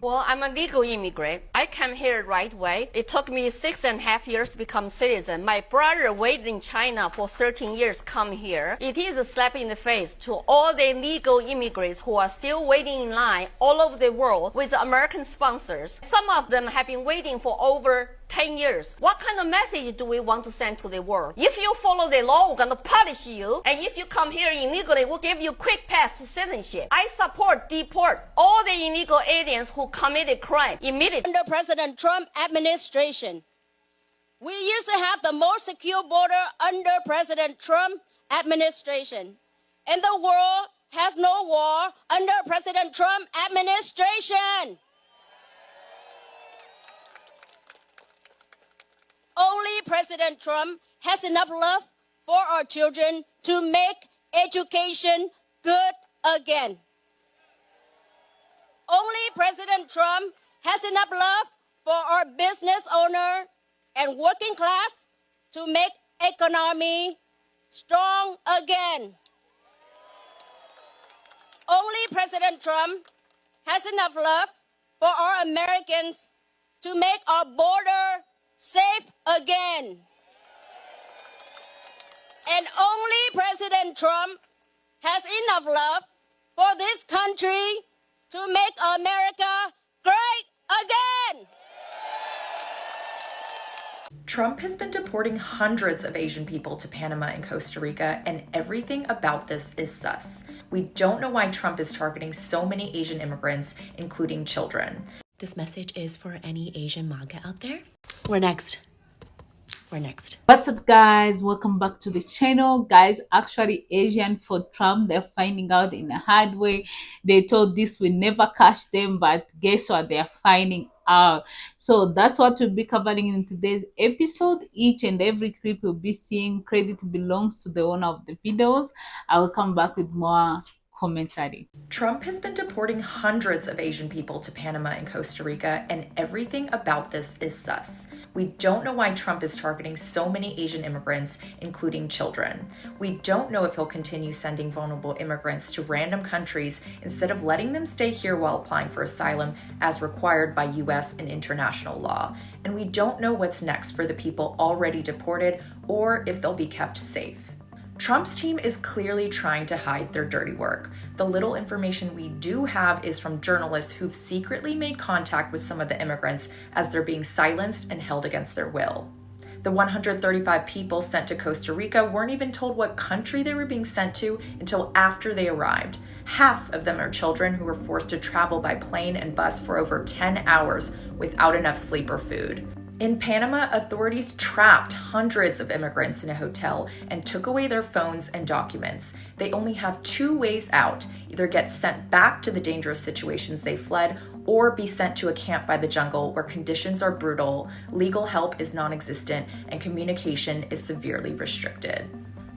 Well, I'm a legal immigrant. I came here right away. It took me 6.5 years to become citizen. My brother waited in China for 13 years come here. It is a slap in the face to all the legal immigrants who are still waiting in line all over the world with American sponsors. Some of them have been waiting for over 10 years. What kind of message do we want to send to the world? If you follow the law, we're going to punish you. And if you come here illegally, we'll give you quick pass to citizenship. I support deport all the illegal aliens who committed crime immediately. Under President Trump administration, we used to have the most secure border under President Trump administration. And the world has no war under President Trump administration. Only President Trump has enough love for our children to make education good again. Only President Trump has enough love for our business owner and working class to make economy strong again. Only President Trump has enough love for our Americans to make our border safe again. And only President Trump has enough love for this country to make America great again. Trump has been deporting hundreds of Asian people to Panama and Costa Rica, and everything about this is sus. We don't know why Trump is targeting so many Asian immigrants, including children. This message is for any Asian MAGA out there. We're next. What's up, guys? Welcome back to the channel. Guys, actually Asian for Trump, they're finding out in a hard way. They thought this will never catch them, but guess what? They're finding out. So that's what we'll be covering in today's episode. Each and every clip you'll be seeing, credit belongs to the owner of the videos. I will come back with more commentary. Trump has been deporting hundreds of Asian people to Panama and Costa Rica, and everything about this is sus. We don't know why Trump is targeting so many Asian immigrants, including children. We don't know if he'll continue sending vulnerable immigrants to random countries instead of letting them stay here while applying for asylum as required by US and international law. And we don't know what's next for the people already deported or if they'll be kept safe. Trump's team is clearly trying to hide their dirty work. The little information we do have is from journalists who've secretly made contact with some of the immigrants as they're being silenced and held against their will. The 135 people sent to Costa Rica weren't even told what country they were being sent to until after they arrived. Half of them are children who were forced to travel by plane and bus for over 10 hours without enough sleep or food. In Panama, authorities trapped hundreds of immigrants in a hotel and took away their phones and documents. They only have two ways out: either get sent back to the dangerous situations they fled or be sent to a camp by the jungle where conditions are brutal, legal help is non-existent, and communication is severely restricted.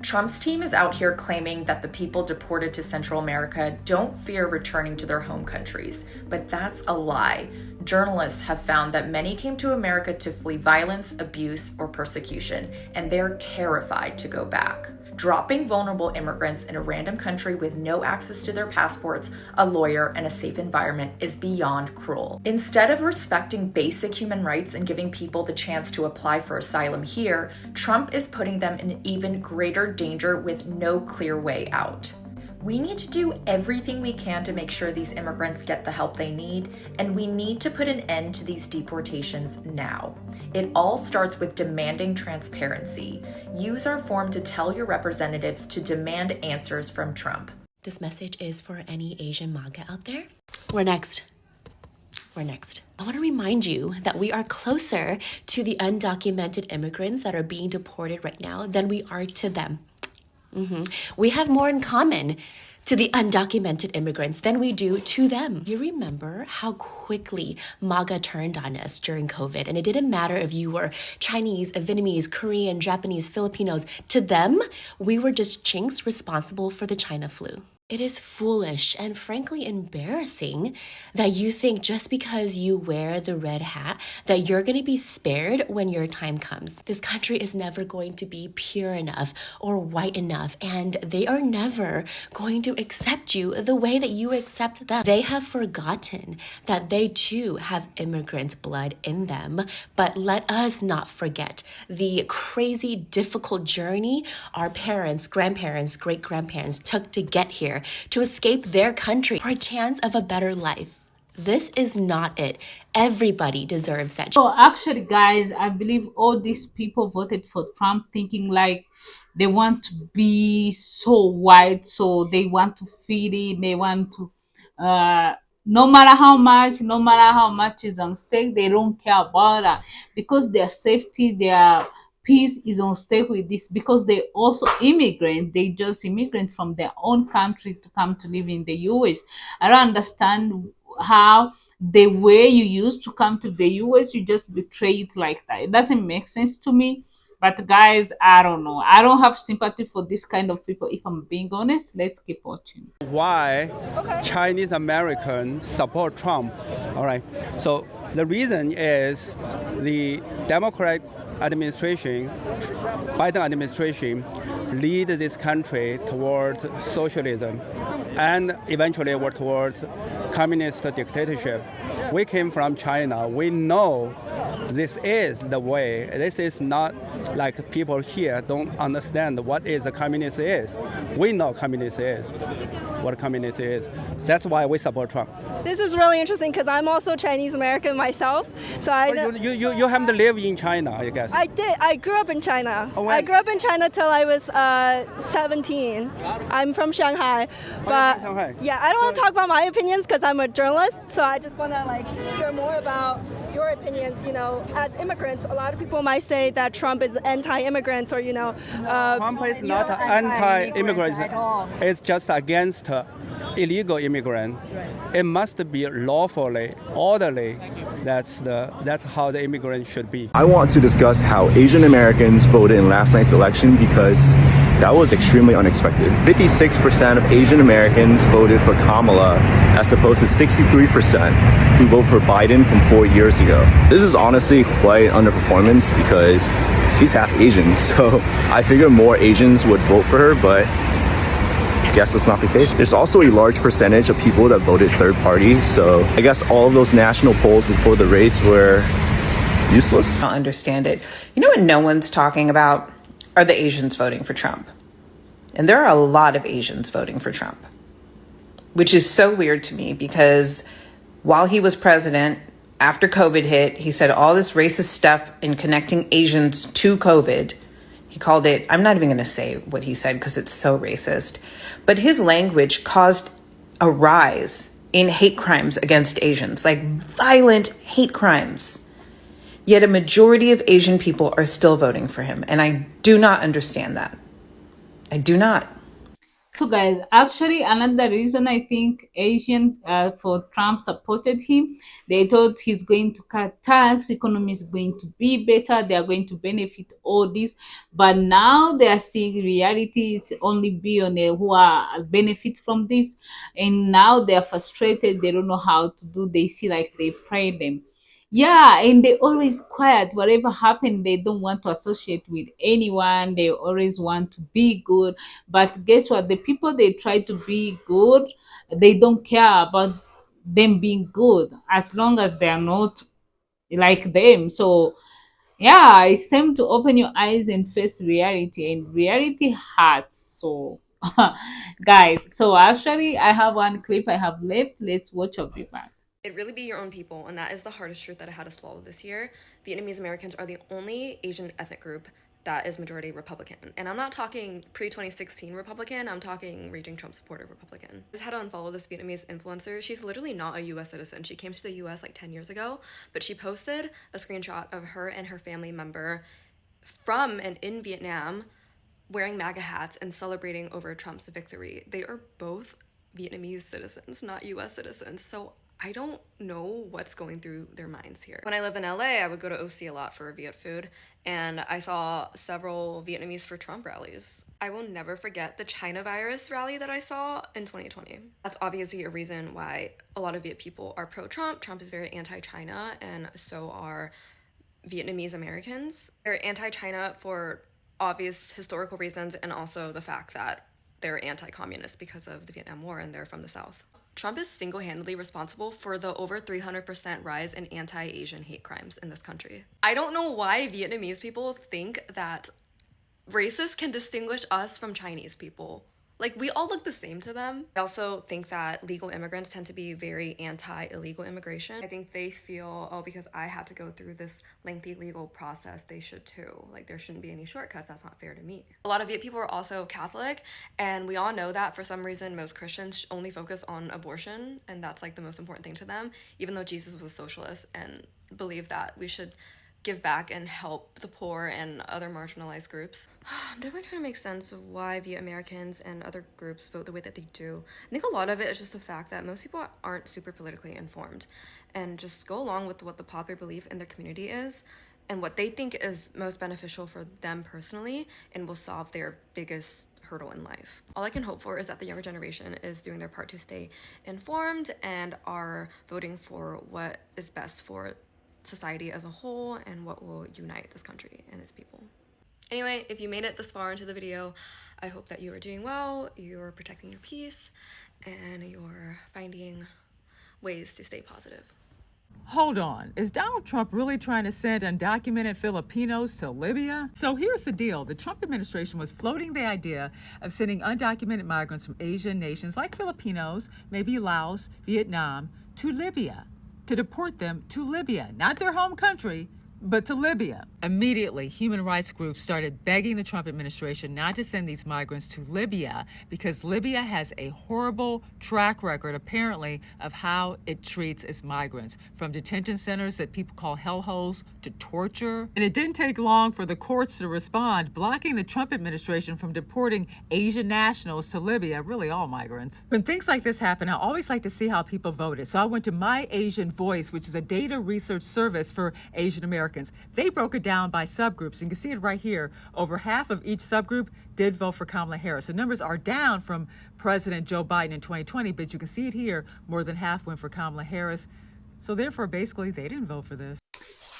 Trump's team is out here claiming that the people deported to Central America don't fear returning to their home countries, but that's a lie. Journalists have found that many came to America to flee violence, abuse, or persecution, and they're terrified to go back. Dropping vulnerable immigrants in a random country with no access to their passports, a lawyer, and a safe environment is beyond cruel. Instead of respecting basic human rights and giving people the chance to apply for asylum here, Trump is putting them in even greater danger with no clear way out. We need to do everything we can to make sure these immigrants get the help they need, and we need to put an end to these deportations now. It all starts with demanding transparency. Use our form to tell your representatives to demand answers from Trump. This message is for any Asian MAGA out there. We're next. I want to remind you that we are closer to the undocumented immigrants that are being deported right now than we are to them. We have more in common to the undocumented immigrants than we do to them. You remember how quickly MAGA turned on us during COVID, and it didn't matter if you were Chinese, Vietnamese, Korean, Japanese, Filipinos. To them, we were just chinks responsible for the China flu. It is foolish and frankly embarrassing that you think just because you wear the red hat that you're going to be spared when your time comes. This country is never going to be pure enough or white enough, and they are never going to accept you the way that you accept them. They have forgotten that they too have immigrants' blood in them, but let us not forget the crazy, difficult journey our parents, grandparents, great-grandparents took to get here, to escape their country for a chance of a better life. This is not it. Everybody deserves that. So actually, guys, I believe all these people voted for Trump thinking like they want to be so white, so they want to fit in, they want to no matter how much is on stake, they don't care about that because their safety, their peace is on stake with this, because they also immigrant, they just immigrant from their own country to come to live in the US. I don't understand how the way you used to come to the US, you just betray it like that. It doesn't make sense to me. But guys, I don't know. I don't have sympathy for this kind of people, if I'm being honest. Let's keep watching. Why Chinese Americans support Trump? All right. So the reason is the Democrat administration, Biden administration, lead this country towards socialism and eventually towards communist dictatorship. We came from China. We know this is the way. This is not like people here don't understand what is a communist is. We know communist is what a communist is. That's why we support Trump. This is really interesting because I'm also Chinese American myself. So I know, you haven't lived in China, I guess. I did. I grew up in China. Oh, I grew up in China till I was 17. I'm from Shanghai. But Shanghai. yeah, I don't want to talk about my opinions because I'm a journalist. So I just want to hear more about your opinions. As immigrants, a lot of people might say that Trump is anti-immigrants, or Trump is not anti-immigrant at all. It's just against illegal immigrant. It must be lawfully, orderly. That's how the immigrant should be. I want to discuss how Asian Americans voted in last night's election because that was extremely unexpected. 56% of Asian Americans voted for Kamala as opposed to 63% who voted for Biden from 4 years ago. This is honestly quite underperformance because she's half Asian, so I figure more Asians would vote for her, but I guess that's not the case. There's also a large percentage of people that voted third party, so I guess all of those national polls before the race were useless. I don't understand it. You know what no one's talking about are the Asians voting for Trump. And there are a lot of Asians voting for Trump, which is so weird to me because while he was president, after COVID hit, he said all this racist stuff in connecting Asians to COVID. He called it, I'm not even going to say what he said because it's so racist, but his language caused a rise in hate crimes against Asians, like violent hate crimes. Yet a majority of Asian people are still voting for him. And I do not understand that. I do not. So guys, actually another reason I think Asian for Trump supported him, they thought he's going to cut tax, economy is going to be better, they are going to benefit all this, but now they are seeing reality. It's only billionaires who are benefit from this, and now they are frustrated, they don't know how to do, they see like they pray them. Yeah, and they always quiet. Whatever happened, they don't want to associate with anyone. They always want to be good. But guess what? The people they try to be good, they don't care about them being good as long as they are not like them. So yeah, it's time to open your eyes and face reality. And reality hurts. So guys, so actually I have one clip I have left. Let's watch. I'll be back. It'd really be your own people, and that is the hardest truth that I had to swallow this year. Vietnamese Americans are the only Asian ethnic group that is majority Republican. And I'm not talking pre-2016 Republican, I'm talking raging Trump supporter Republican. I just had to unfollow this Vietnamese influencer. She's literally not a US citizen. She came to the US like 10 years ago, but she posted a screenshot of her and her family member from and in Vietnam wearing MAGA hats and celebrating over Trump's victory. They are both Vietnamese citizens, not US citizens. So I don't know what's going through their minds here. When I lived in LA, I would go to OC a lot for Viet food, and I saw several Vietnamese for Trump rallies. I will never forget the China virus rally that I saw in 2020. That's obviously a reason why a lot of Viet people are pro-Trump. Trump is very anti-China, and so are Vietnamese Americans. They're anti-China for obvious historical reasons, and also the fact that they're anti-communist because of the Vietnam War and they're from the South. Trump is single-handedly responsible for the over 300% rise in anti-Asian hate crimes in this country. I don't know why Vietnamese people think that racists can distinguish us from Chinese people. Like, we all look the same to them. I also think that legal immigrants tend to be very anti-illegal immigration. I think they feel, oh, because I had to go through this lengthy legal process, they should too. Like, there shouldn't be any shortcuts. That's not fair to me. A lot of Viet people are also Catholic, and we all know that for some reason most Christians only focus on abortion, and that's like the most important thing to them, even though Jesus was a socialist and believed that we should give back and help the poor and other marginalized groups. I'm definitely trying to make sense of why Viet Americans and other groups vote the way that they do. I think a lot of it is just the fact that most people aren't super politically informed and just go along with what the popular belief in their community is and what they think is most beneficial for them personally and will solve their biggest hurdle in life. All I can hope for is that the younger generation is doing their part to stay informed and are voting for what is best for society as a whole and what will unite this country and its people. Anyway, if you made it this far into the video, I hope that you are doing well, you're protecting your peace, and you're finding ways to stay positive. Hold on, is Donald Trump really trying to send undocumented Filipinos to Libya? So here's the deal. The Trump administration was floating the idea of sending undocumented migrants from Asian nations like Filipinos, maybe Laos, Vietnam, to Libya, to deport them to Libya, not their home country, but to Libya. Immediately, human rights groups started begging the Trump administration not to send these migrants to Libya because Libya has a horrible track record, apparently, of how it treats its migrants, from detention centers that people call hellholes to torture. And it didn't take long for the courts to respond, blocking the Trump administration from deporting Asian nationals to Libya, really all migrants. When things like this happen, I always like to see how people voted. So I went to My Asian Voice, which is a data research service for Asian Americans. They broke it down by subgroups. You can see it right here. Over half of each subgroup did vote for Kamala Harris. The numbers are down from President Joe Biden in 2020, but you can see it here. More than half went for Kamala Harris. So therefore, basically, they didn't vote for this.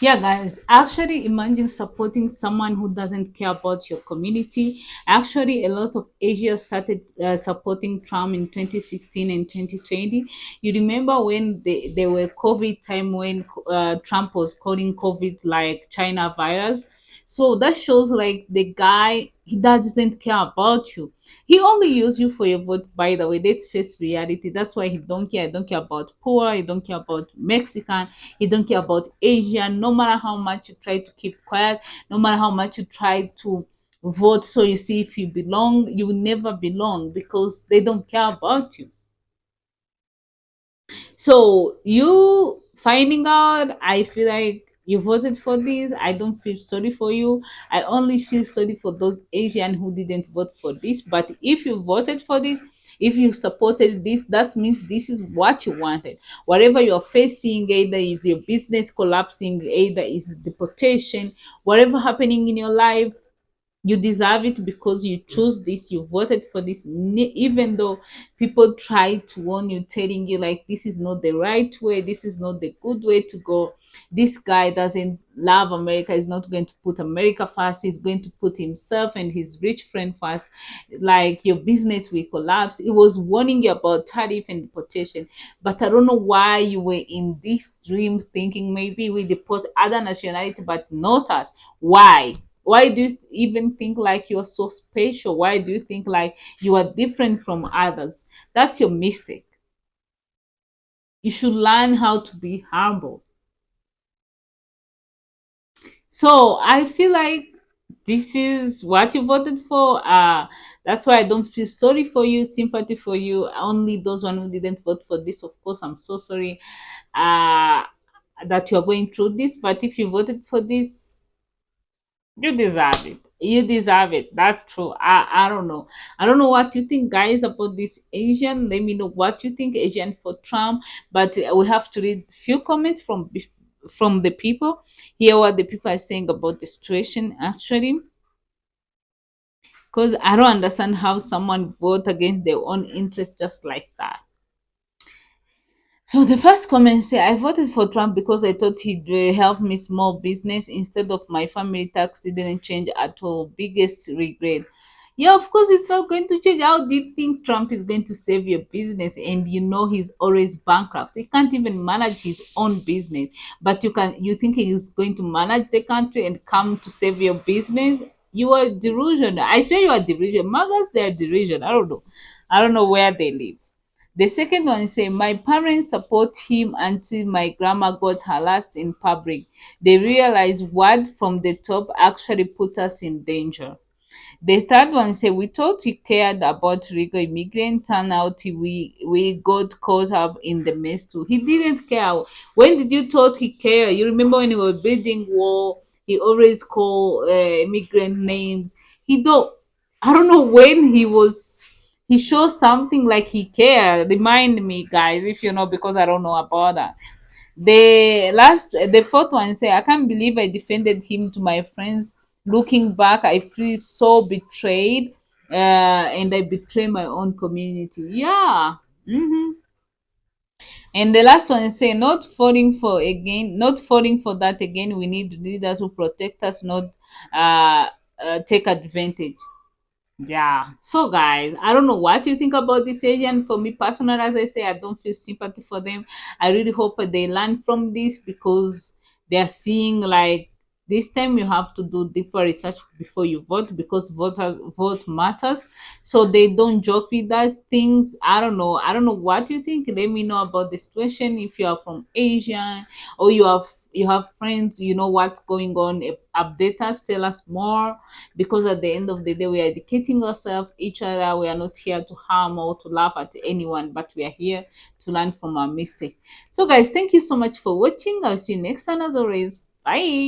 Yeah, guys, actually imagine supporting someone who doesn't care about your community. Actually, a lot of Asia started supporting Trump in 2016 and 2020. You remember when they were COVID time when Trump was calling COVID like China virus. So that shows like the guy, he doesn't care about you. He only use you for your vote, by the way. Let's face reality. That's why he don't care. He don't care about poor. He don't care about Mexican. He don't care about Asian. No matter how much you try to keep quiet, no matter how much you try to vote so you see if you belong, you will never belong because they don't care about you. So you finding out, I feel like you voted for this. I don't feel sorry for you. I only feel sorry for those Asian who didn't vote for this. But if you voted for this, if you supported this, that means this is what you wanted. Whatever you're facing, either is your business collapsing, either is deportation, whatever happening in your life, you deserve it because you chose this, you voted for this, even though people try to warn you, telling you like this is not the right way, this is not the good way to go, this guy doesn't love America, is not going to put America first, he's going to put himself and his rich friend first, like your business will collapse. It was warning you about tariff and deportation, but I don't know why you were in this dream thinking maybe we deport other nationality but not us. Why do you even think like you're so special? Why do you think like you are different from others? That's your mistake. You should learn how to be humble. So I feel like this is what you voted for. That's why I don't feel sorry for you, sympathy for you. Only those one who didn't vote for this, of course, I'm so sorry that you're going through this. But if you voted for this, you deserve it. You deserve it. That's true. I don't know. I don't know what you think, guys, about this Asian. Let me know what you think, Asian for Trump. But we have to read few comments from the people. Hear what the people are saying about the situation actually. Because I don't understand how someone vote against their own interest just like that. So the first comment say, I voted for Trump because I thought he'd help me small business instead of my family tax. It didn't change at all. Biggest regret. Yeah, of course it's not going to change. How do you think Trump is going to save your business? And you know he's always bankrupt. He can't even manage his own business. But you think he's going to manage the country and come to save your business? You are delusional. I swear you are delusional. Magas, they are delusional. I don't know. I don't know where they live. The second one is say, my parents support him until my grandma got harassed in public. They realized word from the top actually put us in danger. The third one say, we thought he cared about legal immigrant. Turn out we got caught up in the mess too. He didn't care. When did you thought he cared? You remember when he was building wall, he always call immigrant names. He don't. I don't know when he shows something like he cared. Remind me, guys, if you know, because I don't know about that. The fourth one say, I can't believe I defended him to my friends. Looking back, I feel so betrayed, and I betray my own community. Yeah. And the last one is say, not falling for that again. We need leaders who protect us, not take advantage. Yeah. So guys, I don't know what you think about this Asian. For me personally, as I say, I don't feel sympathy for them. I really hope they learn from this because they are seeing like this time you have to do deeper research before you vote because vote matters. So they don't joke with that things. I don't know. I don't know what you think. Let me know about the situation if you are from Asia or you have friends, you know what's going on. Update us, tell us more because at the end of the day we are educating ourselves each other. We are not here to harm or to laugh at anyone, but we are here to learn from our mistake. So guys, thank you so much for watching. I'll see you next time. As always, bye.